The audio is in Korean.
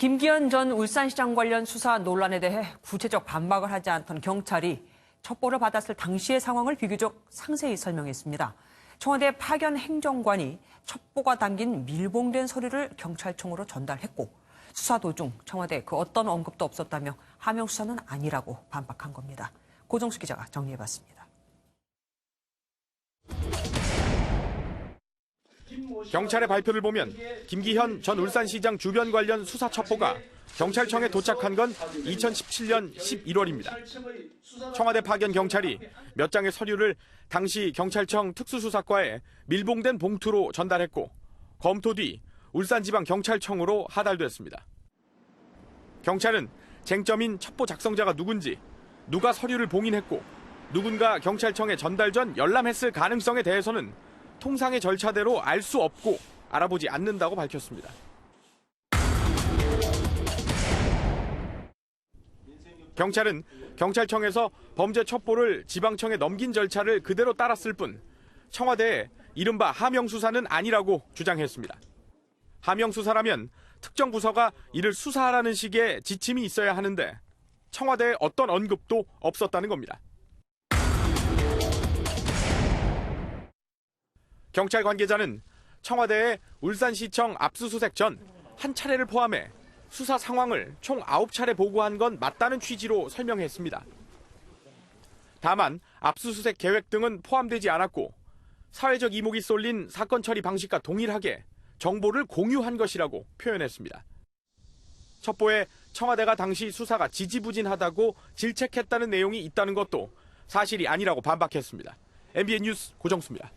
김기현 전 울산시장 관련 수사 논란에 대해 구체적 반박을 하지 않던 경찰이 첩보를 받았을 당시의 상황을 비교적 상세히 설명했습니다. 청와대 파견 행정관이 첩보가 담긴 밀봉된 서류를 경찰청으로 전달했고 수사 도중 청와대에 그 어떤 언급도 없었다며 하명 수사는 아니라고 반박한 겁니다. 고정수 기자가 정리해봤습니다. 경찰의 발표를 보면 김기현 전 울산시장 주변 관련 수사 첩보가 경찰청에 도착한 건 2017년 11월입니다. 청와대 파견 경찰이 몇 장의 서류를 당시 경찰청 특수수사과에 밀봉된 봉투로 전달했고 검토 뒤 울산지방경찰청으로 하달됐습니다. 경찰은 쟁점인 첩보 작성자가 누군지, 누가 서류를 봉인했고 누군가 경찰청에 전달 전 열람했을 가능성에 대해서는 통상의 절차대로 알 수 없고 알아보지 않는다고 밝혔습니다. 경찰은 경찰청에서 범죄 첩보를 지방청에 넘긴 절차를 그대로 따랐을 뿐 청와대에 이른바 하명 수사는 아니라고 주장했습니다. 하명 수사라면 특정 부서가 이를 수사하라는 식의 지침이 있어야 하는데 청와대에 어떤 언급도 없었다는 겁니다. 경찰 관계자는 청와대에 울산시청 압수수색 전 한 차례를 포함해 수사 상황을 총 9차례 보고한 건 맞다는 취지로 설명했습니다. 다만 압수수색 계획 등은 포함되지 않았고 사회적 이목이 쏠린 사건 처리 방식과 동일하게 정보를 공유한 것이라고 표현했습니다. 첩보에 청와대가 당시 수사가 지지부진하다고 질책했다는 내용이 있다는 것도 사실이 아니라고 반박했습니다. MBN 뉴스 고정수입니다.